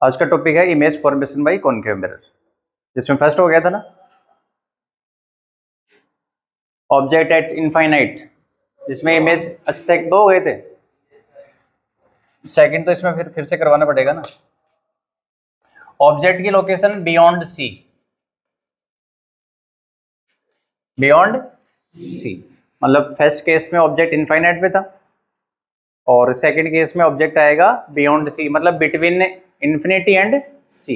आज का टॉपिक है image formation by concave mirror, जिसमें फर्स्ट हो गया था ना ऑब्जेक्ट एट इनफाइनाइट, जिसमें इमेज अच्छे दो हो गए थे। सेकंड तो इसमें फिर से करवाना पड़ेगा ना। ऑब्जेक्ट की location beyond C, beyond C मतलब फर्स्ट केस में ऑब्जेक्ट इनफाइनाइट पे था और सेकंड केस में ऑब्जेक्ट आएगा बियॉन्ड सी, मतलब बिटवीन इन्फिनिटी एंड सी।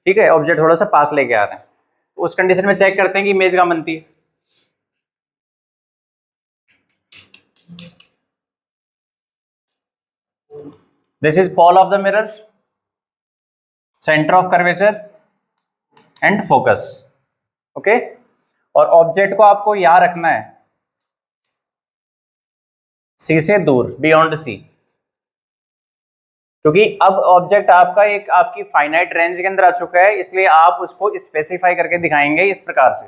ठीक है, ऑब्जेक्ट थोड़ा सा पास लेके आ रहे हैं, तो उस कंडीशन में चेक करते हैं कि इमेज कहाँ बनती है। This is Paul of the mirror, centre of curvature and focus. Okay, और ऑब्जेक्ट को आपको यहां रखना है सी से दूर, बियॉन्ड सी, क्योंकि अब ऑब्जेक्ट आपका एक आपकी फाइनाइट रेंज के अंदर आ चुका है, इसलिए आप उसको स्पेसिफाई करके दिखाएंगे इस प्रकार से।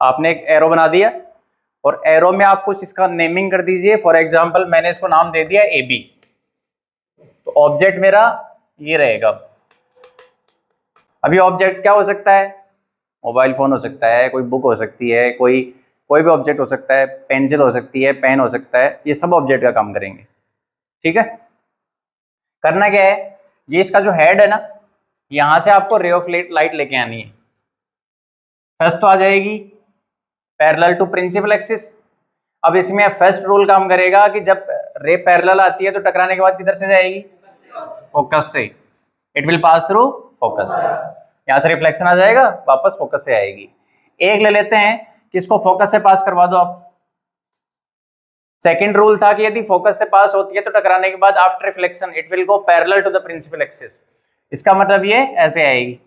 आपने एक एरो बना दिया और एरो में आप कुछ इसका नेमिंग कर दीजिए। फॉर एग्जांपल मैंने इसको नाम दे दिया ए बी, तो ऑब्जेक्ट मेरा ये रहेगा। अभी ऑब्जेक्ट क्या हो सकता है? मोबाइल फोन हो सकता है, कोई बुक हो सकती है, कोई भी ऑब्जेक्ट हो सकता है, पेंसिल हो सकती है, पेन हो सकता है, ये सब ऑब्जेक्ट का काम करेंगे। ठीक है, करना क्या है, ये इसका जो हेड है ना, यहां से आपको रे ऑफ लाइट लेके आनी है। फर्स्ट तो आ जाएगी पैरेलल टू प्रिंसिपल एक्सिस। अब इसमें फर्स्ट रूल काम करेगा कि जब रे पैरेलल आती है तो टकराने के बाद किधर से जाएगी? फोकस से। It will pass through focus. यहां से रिफ्लेक्शन आ जाएगा, वापस फोकस से आएगी। एक ले लेते हैं कि इसको फोकस से पास करवा दो आप। सेकंड रूल था कि यदि फोकस से पास होती है तो टकराने के बाद after reflection it will go parallel to the principal axis. इसका मतलब ये ऐसे आएगी,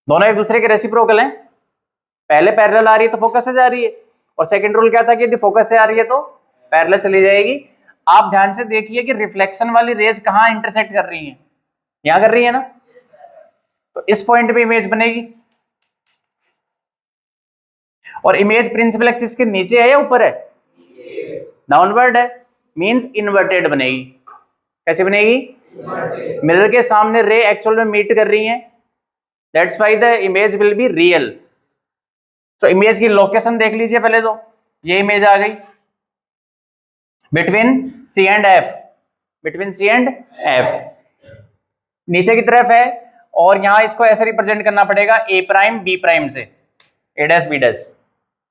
दोनों एक दूसरे के रेसिप्रोकल हैं। पहले पैरेलल आ रही है तो फोकस से जा रही है, और सेकंड रूल क्या था कि यदि फोकस से आ रही है तो पैरेलल चली जाएगी। आप ध्यान से देखिए कि रिफ्लेक्शन वाली रेज कहां इंटरसेक्ट कर रही है, यहां कर रही है ना, तो इस पॉइंट पे इमेज बनेगी। और इमेज प्रिंसिपल एक्सिस के नीचे है या ऊपर है? डाउनवर्ड है, मींस इन्वर्टेड बनेगी। कैसे बनेगी? मिरर के सामने रे एक्चुअल में मीट कर रही हैं, that's why the image will be real. तो इमेज की लोकेशन देख लीजिए पहले, तो ये इमेज आ गई between C and F, between C and F नीचे की तरफ है, और यहां इसको ऐसे रिप्रेजेंट करना पड़ेगा ए प्राइम बी प्राइम से, ए डैश बी डैश,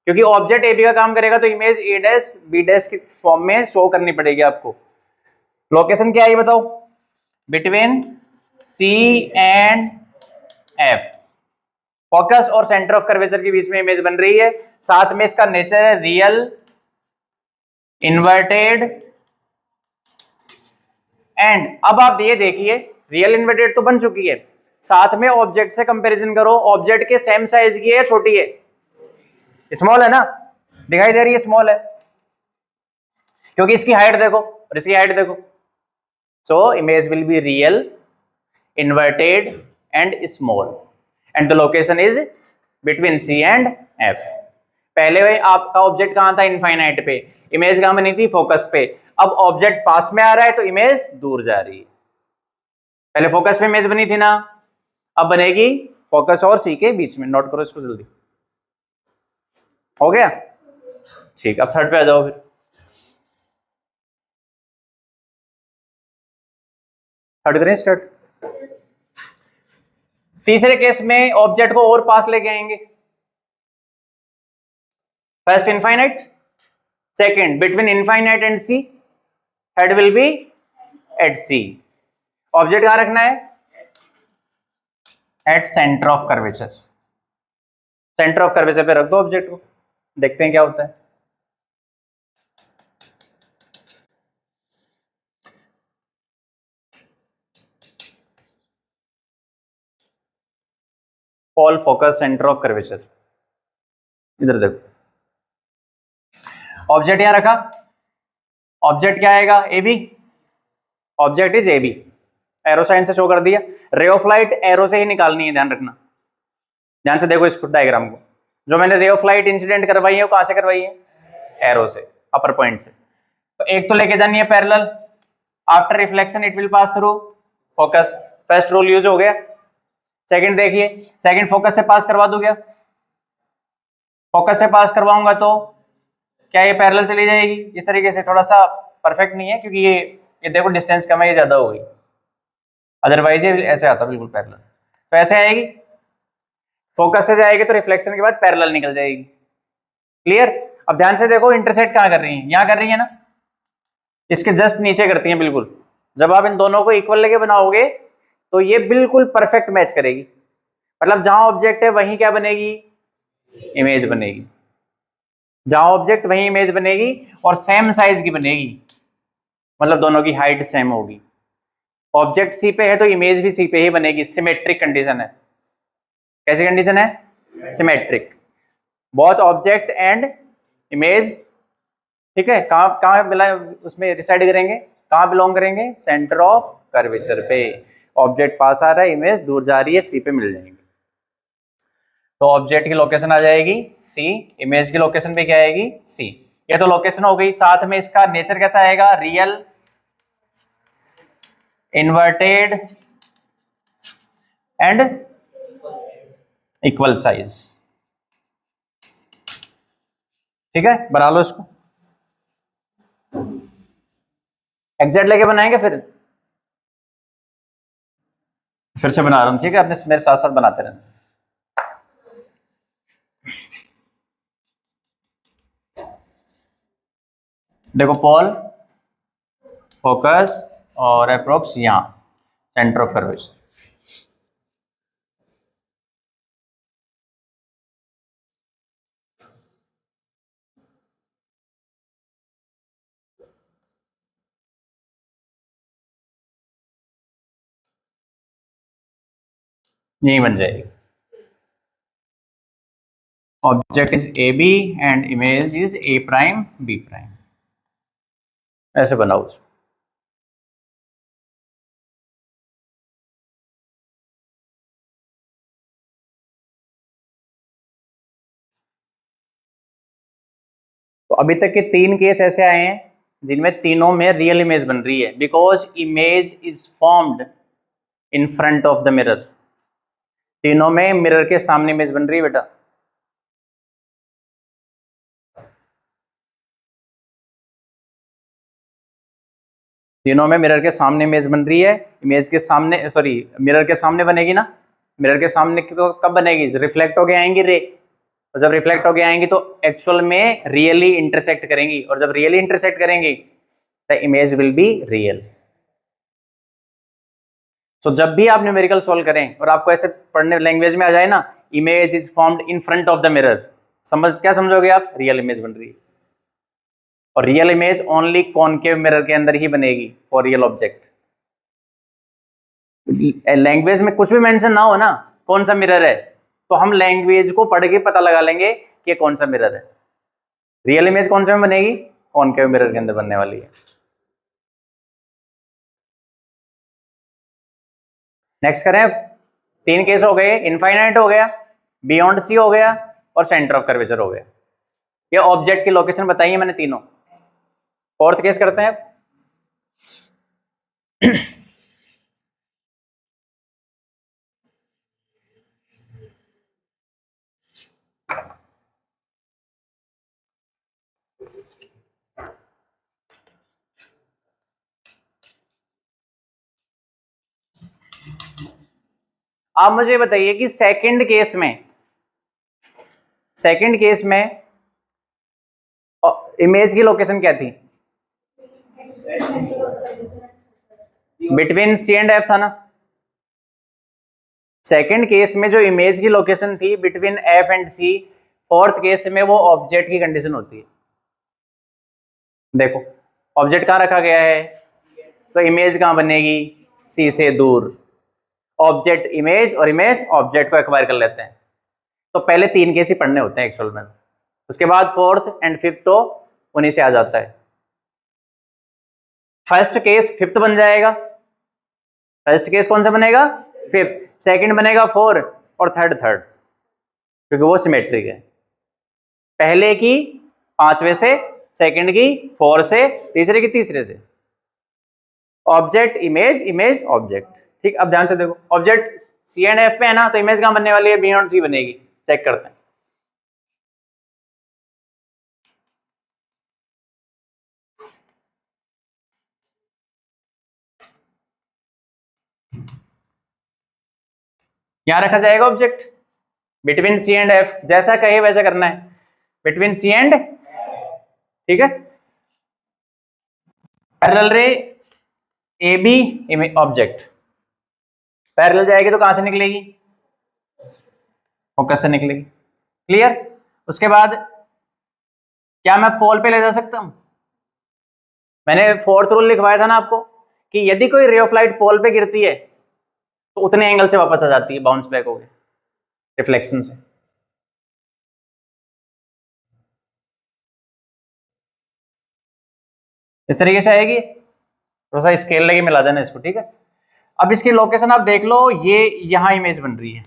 क्योंकि ऑब्जेक्ट ए बी का काम करेगा तो image A dash B dash की फॉर्म में शो करनी पड़ेगी आपको। लोकेशन क्या है ये बताओ? Between C and F, focus और सेंटर ऑफ कर्वेचर के बीच में इमेज बन रही है। साथ में इसका नेचर है रियल, इन्वर्टेड एंड। अब आप ये देखिए, रियल इन्वर्टेड तो बन चुकी है, साथ में ऑब्जेक्ट से कंपैरिजन करो, ऑब्जेक्ट के सेम साइज की है, छोटी है, स्मॉल है ना, दिखाई दे रही है स्मॉल है, क्योंकि इसकी हाइट देखो और इसकी हाइट देखो। So image will be real, inverted and small, and the location is between C and F. पहले आपका ऑब्जेक्ट कहां था? इनफाइनाइट पे। इमेज कहां बनी थी? फोकस पे। अब ऑब्जेक्ट पास में आ रहा है तो इमेज दूर जा रही है। पहले फोकस पे इमेज बनी थी ना, अब बनेगी फोकस और सी के बीच में। नोट करो इसको जल्दी, हो गया? ठीक, अब थर्ड पे आ जाओ फिर। थर्ड करें स्टार्ट। तीसरे केस में ऑब्जेक्ट को और पास लेके आएंगे। First infinite, second between infinite and C, third will be at C. Object कहां रखना है? At centre of curvature. Centre of curvature पे रख दो ऑब्जेक्ट को, देखते हैं क्या होता है। All focus centre of curvature, इधर देखो, ऑब्जेक्ट यहां रखा। ऑब्जेक्ट क्या आएगा? A B. Object is A B, arrow sign से शो कर दिया। रे ऑफ लाइट एरो से ही निकालनी है, ध्यान रखना। ध्यान से देखो इस डायग्राम को, जो मैंने रे ऑफ लाइट इंसिडेंट करवाई है वो कहां से करवाई है? एरो से, अपर पॉइंट से। तो एक तो लेके जानी है parallel, after reflection it will pass through focus. First rule use हो गया। सेकंड देखिए, सेकंड फोकस से पास करवा दूं क्या? फोकस से पास करवाऊंगा तो क्या ये पैरेलल चली जाएगी इस तरीके से? थोड़ा सा परफेक्ट नहीं है क्योंकि ये देखो डिस्टेंस कम है, ये ज्यादा हो गई, अदरवाइज ये ऐसे आता बिल्कुल पैरेलल। तो ऐसे आएगी, फोकस से जाएगी तो रिफ्लेक्शन के बाद पैरेलल निकल जाएगी। क्लियर? अब ध्यान से देखो, इंटरसेक्ट कहाँ कर रही है? यहाँ कर रही है ना, इसके जस्ट नीचे करती है बिल्कुल। जब आप इन दोनों को इक्वल लेके बनाओगे तो ये बिल्कुल परफेक्ट मैच करेगी। मतलब जहां ऑब्जेक्ट है वहीं क्या बनेगी? इमेज बनेगी। जहां ऑब्जेक्ट वहीं इमेज बनेगी और सेम साइज की बनेगी, मतलब दोनों की हाइट सेम होगी। ऑब्जेक्ट सी पे है तो इमेज भी सी पे ही बनेगी। सिमेट्रिक कंडीशन है। कैसी कंडीशन है? Symmetric. Both object and image, ठीक है, कहाँ कहाँ उसमें रिसाइड करेंगे, कहाँ बिलोंग करेंगे? सेंटर ऑफ कर्वेचर पे। ऑब्जेक्ट पास आ रहा है, इमेज दूर जा रही है, सी पे मिल जाएंगे। तो ऑब्जेक्ट की लोकेशन आ जाएगी सी, इमेज की लोकेशन पे क्या आएगी? सी। ये तो लोकेशन हो गई। साथ में इसका नेचर कैसा आएगा? Real, inverted and equal size. ठीक है, बना लो इसको। एग्जैक्ट लेके बनाएंगे, फिर से बना रहा हूं, ठीक है? अपने मेरे साथ साथ बनाते रहना। देखो पॉल, फोकस और अप्रोक्स यहां सेंटर ऑफ कर्वेचर। यही बन जाएगी। Object is A B and image is A prime B prime. ऐसे बनाओ उसको। तो अभी तक के 3 केस ऐसे आए हैं जिनमें तीनों में रियल इमेज बन रही है, because image is formed in front of the mirror. तीनों में मिरर के सामने इमेज बन रही है बेटा। तीनों में मिरर के सामने इमेज बन रही है। इमेज के सामने, सॉरी, मिरर के सामने बनेगी ना। मिरर के सामने तो कब बनेगी? रिफ्लेक्ट होके आएंगी रे। तो जब रिफ्लेक्ट होके आएंगी तो एक्चुअल में रियली इंटरसेक्ट करेंगी, और जब रियली इंटरसेक्ट करेंगी the image will be real. तो जब भी आप न्यूमेरिकल सॉल्व करें और आपको ऐसे पढ़ने लैंग्वेज में आ जाए ना, image is formed in front of the mirror, क्या समझोगे आप? रियल इमेज बन रही है। और real image only concave mirror के अंदर ही बनेगी फॉर रियल ऑब्जेक्ट। लैंग्वेज में कुछ भी मेंशन ना हो ना कौन सा मिरर है, तो हम लैंग्वेज को पढ़ के पता लगा लेंगे कि कौन सा मिरर है। रियल इमेज कौन से में बनेगी? कॉनकेव मिरर के अंदर बनने वाली है। नेक्स्ट करें। 3 केस हो गए, इनफाइनाइट हो गया, बियॉन्ड सी हो गया, और सेंटर ऑफ कर्वेचर हो गया। ये ऑब्जेक्ट की लोकेशन बताई है मैंने तीनों। फोर्थ केस करते हैं। आप मुझे बताइए कि सेकंड केस में इमेज की लोकेशन क्या थी? बिटवीन सी एंड एफ था ना। सेकंड केस में जो इमेज की लोकेशन थी between F and C, fourth case में वो ऑब्जेक्ट की कंडीशन होती है। देखो ऑब्जेक्ट कहां रखा गया है, तो इमेज कहां बनेगी? सी से दूर। ऑब्जेक्ट इमेज और इमेज ऑब्जेक्ट को एक्वायर कर लेते हैं। तो पहले 3 केस ही पढ़ने होते हैं एक्चुअल में, उसके बाद फोर्थ एंड फिफ्थ तो उन्हीं से आ जाता है। फर्स्ट केस फिफ्थ बन जाएगा। फर्स्ट केस कौन सा बनेगा? फिफ्थ। सेकंड बनेगा 4 और थर्ड क्योंकि वो सिमेट्रिक है। पहले की 5वें से, सेकंड की 4 से, तीसरे की तीसरे से। Object image, image object. ठीक, अब ध्यान से देखो, ऑब्जेक्ट सी एंड एफ पे है ना, तो इमेज कहाँ बनने वाली है, बी और सी बनेगी। चेक करते हैं। यहां रखा जाएगा object between C and F, जैसा कहे वैसा करना है, बिटवीन सी एंड, ठीक है। पैरेलल रे ए बी ऑब्जेक्ट, पैरेलल जाएगी तो कहां से निकलेगी, फोकस से निकलेगी। क्लियर। उसके बाद क्या मैं पोल पे ले जा सकता हूं, मैंने फोर्थ रूल लिखवाया था ना आपको कि यदि कोई रे ऑफ लाइट पोल पे गिरती है तो उतने एंगल से वापस आ जाती है, बाउंस बैक हो गए रिफ्लेक्शन से। इस तरीके से आएगी, थोड़ा सा स्केल लेके मिला देना इसको, ठीक है। अब इसकी लोकेशन आप देख लो, ये यहां इमेज बन रही है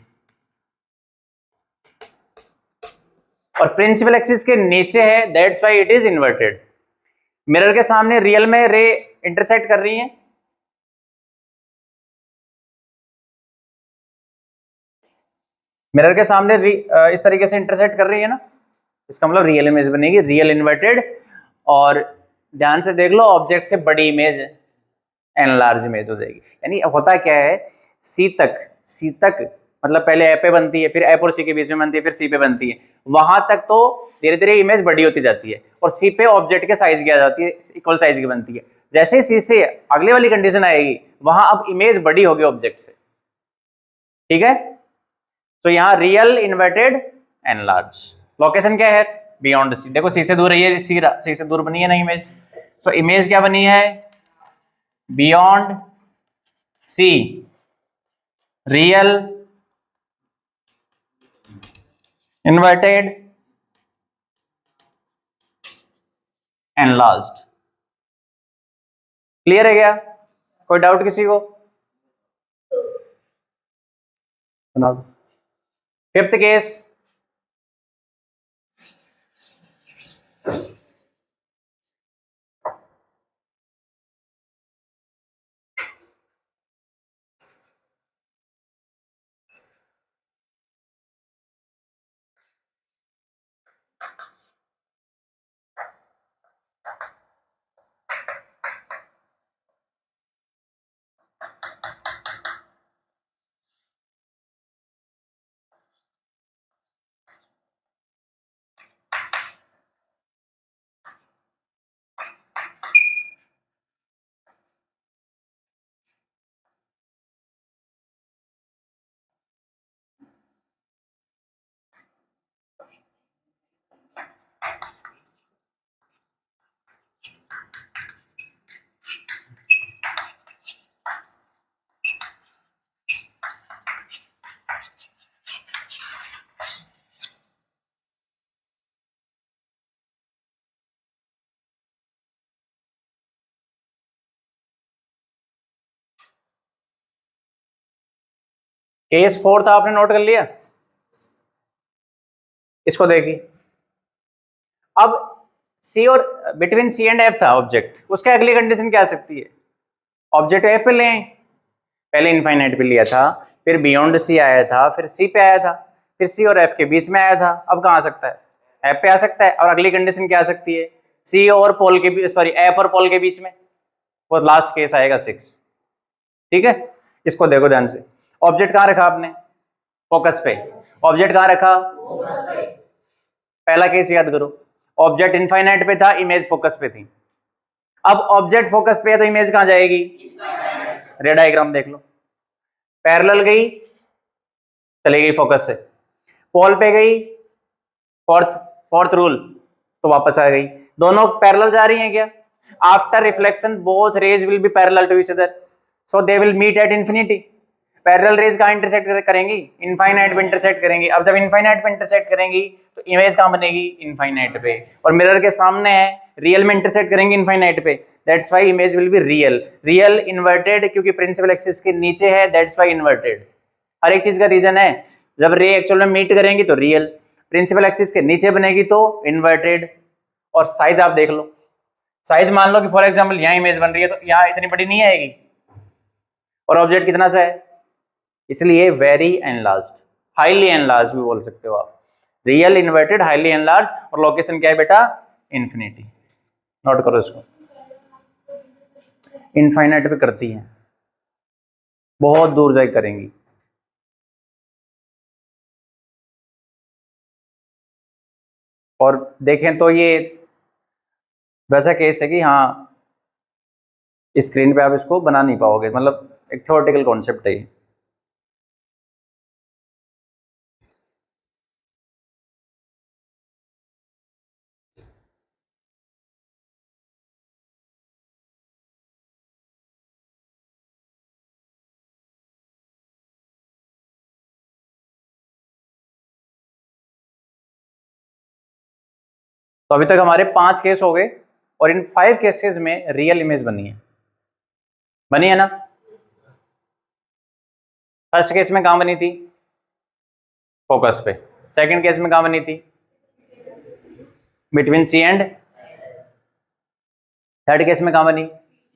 और प्रिंसिपल एक्सिस के नीचे है, that's why it is inverted. Mirror के सामने रियल में रे इंटरसेक्ट कर रही है, मिरर के सामने इस तरीके से इंटरसेक्ट कर रही है ना, इसका मतलब रियल इमेज बनेगी, रियल इन्वर्टेड। और ध्यान से देख लो, ऑब्जेक्ट से बड़ी इमेज एनलार्ज इमेज हो जाएगी। यानी होता क्या है, सी तक मतलब पहले ए पे बनती है, फिर ए और सी के बीच में बनती है, फिर सी पे बनती है, वहां तक तो धीरे धीरे इमेज बड़ी होती जाती है और सी पे ऑब्जेक्ट के साइज की आ जाती है, इक्वल साइज की बनती है। जैसे सी से अगले वाली कंडीशन आएगी, वहां अब इमेज बड़ी होगी ऑब्जेक्ट से, ठीक है। तो यहाँ रियल इन्वर्टेड एनलार्ज, लोकेशन क्या है, बियॉन्ड सी। देखो सी से दूर है, ये सी से दूर बनी है ना इमेज, सो इमेज क्या बनी है, beyond C, real inverted enlarged. Clear है क्या, कोई डाउट किसी को, बना दो। फिफ्थ केस, केस फोर्थ आपने नोट कर लिया, इसको देखिए। अब सी और बिटवीन सी एंड एफ था ऑब्जेक्ट, उसके अगली कंडीशन क्या आ सकती है, ऑब्जेक्ट एफ पे ले, पहले इनफाइनाइट पे लिया था, फिर बियॉन्ड सी आया था, फिर सी पे आया था, फिर सी और एफ के बीच में आया था, अब कहाँ आ सकता है, एफ पे आ सकता है। और अगली कंडीशन क्या आ सकती है, सी और पोल के बीच, सॉरी एफ और पोल के बीच में, वो लास्ट केस आएगा 6, ठीक है। इसको देखो ध्यान से, ऑब्जेक्ट कहाँ रखा आपने, फोकस पे, ऑब्जेक्ट कहाँ रखा, पहला केस याद करो, ऑब्जेक्ट इनफाइनाइट पे था, इमेज फोकस पे थी। अब ऑब्जेक्ट फोकस पे है तो इमेज कहां जाएगी, रे डायग्राम देख लो, पैरेलल गई, चली गई फोकस से, पोल पे गई, फोर्थ रूल, तो वापस आ गई। दोनों पैरेलल जा रही हैं क्या, after reflection both rays will be parallel to each other, so they will meet at infinity. Parallel rays कहां इंटरसेक्ट करेंगी, इनफाइनाइट पे इंटरसेक्ट करेंगी। अब जब इनफाइनाइट पे इंटरसेक्ट करेंगी तो इमेज कहां बनेगी, इनफाइनाइट पे, और मिरर के सामने है, रियल में इंटरसेक्ट करेंगे इनफाइनाइट पे, that's why image will be real, real inverted, क्योंकि प्रिंसिपल एक्सिस के नीचे है, दैट्स व्हाई इन्वर्टेड। हर एक चीज का रीजन है, जब रे एक्चुअल में मीट करेंगी तो रियल, प्रिंसिपल एक्सिस के नीचे बनेगी तो इन्वर्टेड। और साइज आप देख लो, साइज मान लो कि फॉर एग्जांपल यहाँ इमेज बन रही है तो यहाँ इतनी बड़ी नहीं आएगी, और ऑब्जेक्ट कितना सा है, इसलिए वेरी एनलार्ज्ड, हाईली एनलार्ज्ड भी बोल सकते हो आप, रियल इन्वर्टेड हाईली एनलार्ज, और लोकेशन क्या है बेटा, इन्फिनिटी। नोट करो इसको, इनफाइनाइट पे करती है, बहुत दूर जाके करेंगी। और देखें तो ये वैसा केस है कि हाँ स्क्रीन पे आप इसको बना नहीं पाओगे, मतलब एक थ्योरेटिकल कॉन्सेप्ट है ये। तो अभी तक हमारे 5 केस हो गए, और इन 5 केसेस में रियल इमेज बनी है, बनी है ना। फर्स्ट केस में कहां बनी थी, फोकस पे। सेकंड केस में कहां बनी थी, between C and. Third case में कहां बनी,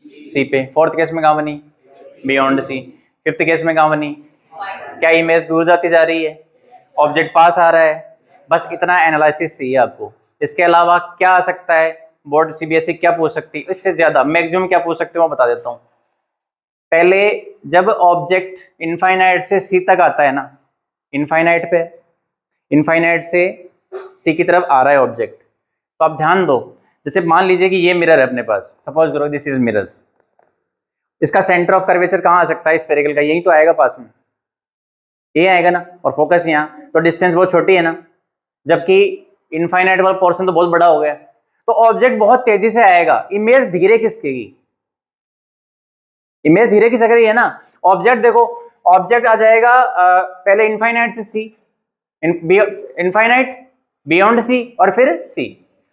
सी पे। फोर्थ केस में कहां बनी, बियॉन्ड सी। फिफ्थ केस में कहां बनी, क्या इमेज दूर जाती जा रही है, ऑब्जेक्ट पास आ रहा है। बस इतना एनालिसिस चाहिए आपको, इसके अलावा क्या आ सकता है, बोर्ड सीबीएसई क्या पूछ सकती है, इससे ज्यादा मैक्सिमम क्या पूछ सकते हो मैं बता देता हूँ। पहले जब ऑब्जेक्ट इनफाइनाइट से सी तक आता है ना, इनफाइनाइट पे, इनफाइनाइट से सी की तरफ आ रहा है ऑब्जेक्ट, तो आप ध्यान दो, जैसे मान लीजिए कि ये मिरर है अपने पास, सपोज करो दिस इज मिरर, इसका सेंटर ऑफ कर्वेचर कहाँ आ सकता है स्फेरिकल का, यही तो आएगा पास में, ये आएगा ना, और फोकस यहाँ, तो डिस्टेंस बहुत छोटी है ना, जबकि इनफाइनाइट वाला पोर्शन तो बहुत बड़ा हो गया, तो ऑब्जेक्ट बहुत तेजी से आएगा, इमेज धीरे खिसकेगी, इमेज धीरे खिसक रही है ना। ऑब्जेक्ट देखो, ऑब्जेक्ट आ जाएगा पहले इनफाइनाइट से सी, इनफाइनाइट, बियॉन्ड सी, और फिर सी,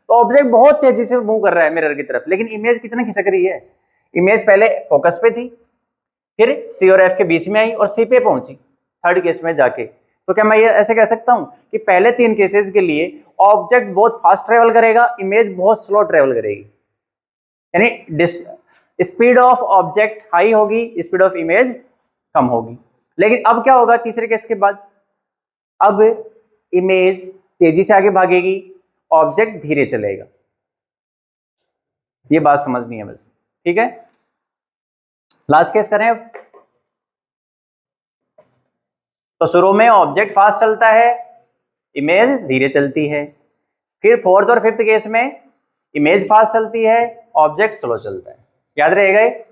तो ऑब्जेक्ट बहुत तेजी से मूव कर रहा है मिरर की तरफ, लेकिन इमेज कितना खिसक रही है, इमेज पहले फोकस पे थी, फिर सी और एफ के बीच में आई और सी पे पहुंची थर्ड केस में जाके। तो क्या मैं ये ऐसे कह सकता हूं कि पहले 3 केसेस के लिए ऑब्जेक्ट बहुत फास्ट ट्रेवल करेगा, इमेज बहुत स्लो ट्रेवल करेगी, यानी स्पीड ऑफ ऑब्जेक्ट हाई होगी, स्पीड ऑफ इमेज कम होगी। लेकिन अब क्या होगा तीसरे केस के बाद, अब इमेज तेजी से आगे भागेगी, ऑब्जेक्ट धीरे चलेगा। ये बात समझनी है बस, ठीक है। लास्ट केस करें अब। तो शुरू में ऑब्जेक्ट फास्ट चलता है, इमेज धीरे चलती है, फिर फोर्थ और फिफ्थ केस में इमेज फास्ट चलती है, ऑब्जेक्ट स्लो चलता है। याद रहेगा ये।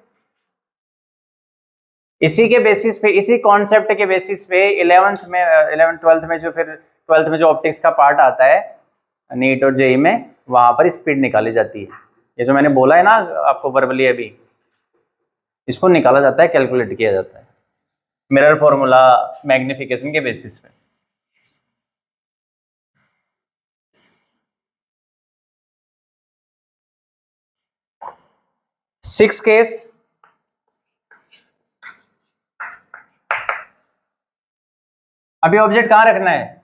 इसी के बेसिस पे, इसी कॉन्सेप्ट के बेसिस पे 11th में 11th 12th में जो, फिर 12th में जो ऑप्टिक्स का पार्ट आता है नीट और जेई में, वहां पर स्पीड निकाली जाती है। ये जो मैंने बोला है ना आपको वर्बली अभी, इसको निकाला जाता है, कैलकुलेट किया जाता है मिरर फॉर्मूला मैग्निफिकेशन के बेसिस पे। सिक्स केस, अभी ऑब्जेक्ट कहां रखना है,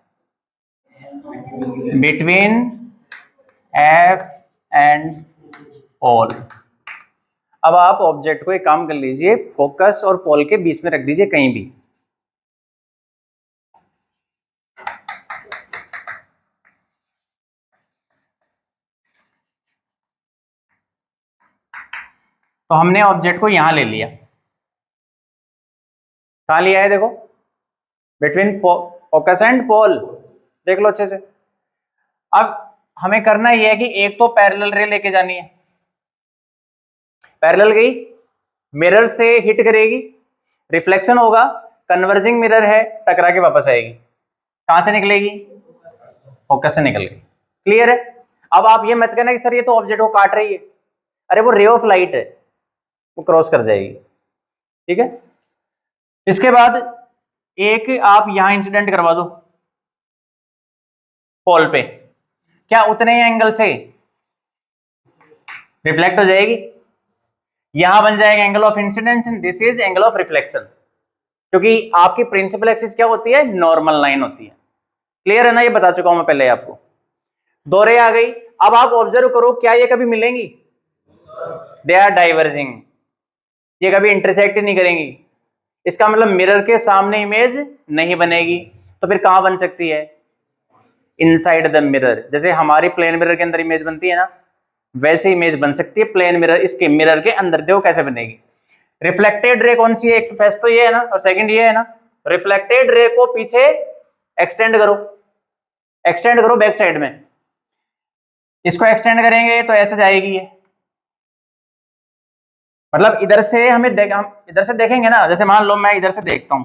बिटवीन एफ एंड पोल। अब आप ऑब्जेक्ट को एक काम कर लीजिए, फोकस और पोल के बीच में रख दीजिए कहीं भी। तो हमने ऑब्जेक्ट को यहां ले लिया, कहां लिया है देखो, बिटवीन फोकस एंड पोल, देख लो अच्छे से। अब हमें करना यह है कि एक तो पैरेलल रे लेके जानी है, पैरेलल गई, मिरर से हिट करेगी, रिफ्लेक्शन होगा, कन्वर्जिंग मिरर है, टकरा के वापस आएगी, कहां से निकलेगी, फोकस से निकल गई। क्लियर है। अब आप ये मत कहना कि सर ये तो ऑब्जेक्ट को काट रही है, अरे वो रे ऑफ लाइट है, वो क्रॉस कर जाएगी, ठीक है। इसके बाद एक आप यहां इंसिडेंट करवा दो पोल पे, क्या उतने ही एंगल से रिफ्लेक्ट हो जाएगी, यहां बन जाएगा angle of incidence and this is angle of reflection, क्योंकि आपकी प्रिंसिपल एक्सिस क्या होती है, नॉर्मल लाइन होती है। क्लियर है ना, ये बता चुका हूं मैं पहले आपको। दो रे आ गई, अब आप ऑब्जर्व करो क्या ये कभी मिलेंगी, दे आर डाइवर्जिंग, ये कभी इंटरसेक्ट नहीं करेंगी। इसका मतलब मिरर के सामने इमेज नहीं बनेगी, तो फिर कहां बन सकती है? Inside the mirror. जैसे हमारी प्लेन मिरर के अंदर इमेज बनती है ना, वैसे इमेज बन सकती है प्लेन मिरर, इसके मिरर के अंदर। देखो कैसे बनेगी। रिफ्लेक्टेड रे कौन सी है? एक फर्स्ट तो ये है ना, और सेकंड ये है ना। रिफ्लेक्टेड रे को पीछे एक्सटेंड करो, एक्सटेंड करो बैक साइड में। इसको एक्सटेंड करेंगे तो ऐसे जाएगी ये, मतलब इधर से हम इधर से देखेंगे ना। जैसे मान लो मैं इधर से देखता हूं,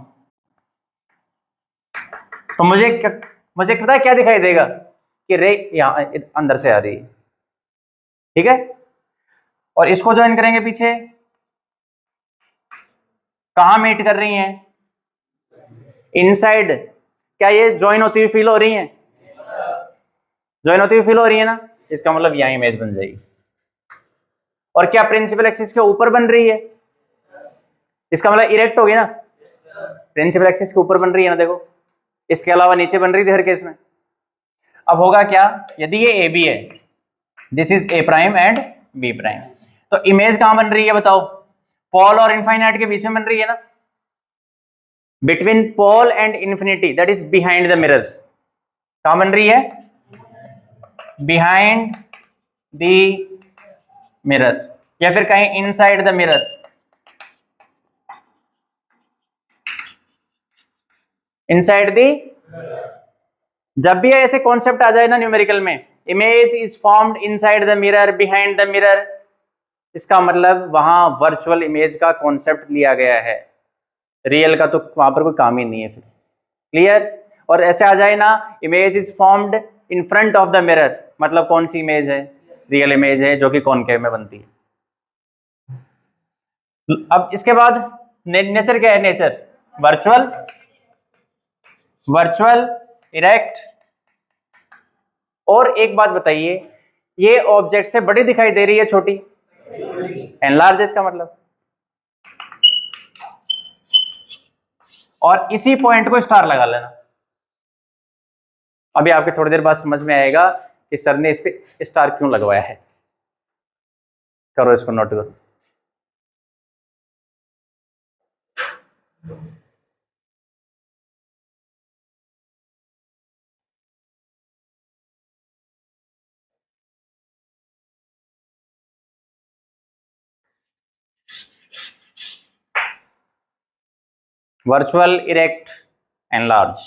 तो मुझे पता है क्या दिखाई देगा कि रे यहां अंदर से आ रही है, ठीक है। और इसको ज्वाइन करेंगे पीछे, कहां मीट कर रही हैं? इनसाइड। क्या ये ज्वाइन होती हुई फील हो रही है? ज्वाइन होती हुई फील हो रही है ना, इसका मतलब यहां इमेज बन जाएगी। और क्या प्रिंसिपल एक्सिस के ऊपर बन रही है? इसका मतलब इरेक्ट होगी ना, प्रिंसिपल एक्सिस के ऊपर बन रही है ना, देखो। इसके अलावा नीचे बन रही थी हर केस में। अब होगा क्या, यदि ये ए बी है, this is A prime and B prime, तो इमेज कहां बन रही है बताओ? पोल और इनफाइनाइट के बीच में बन रही है ना, between pole and infinity, that is behind the mirrors. कहां बन रही है? बिहाइंड द मिरर, या फिर कहीं inside the mirror. Inside the, जब भी ऐसे कॉन्सेप्ट आ जाए ना न्यूमेरिकल में, image is formed inside the mirror, behind the mirror, इसका मतलब वहां वर्चुअल इमेज का कॉन्सेप्ट लिया गया है, रियल का तो वहां पर कोई काम ही नहीं है फिर। क्लियर? और ऐसे आ जाए ना, image is formed in front of the mirror, मतलब कौन सी इमेज है? रियल इमेज है, जो कि कॉनकेव में बनती है। अब इसके बाद नेचर क्या है? Nature virtual, virtual, erect. और एक बात बताइए, ये ऑब्जेक्ट से बड़ी दिखाई दे रही है छोटी? एनलार्ज इसका मतलब। और इसी पॉइंट को स्टार लगा लेना। अभी आपके थोड़ी देर बाद समझ में आएगा कि सर ने इस पे स्टार क्यों लगवाया है। करो इसको, नोट करो। Virtual, erect, enlarge.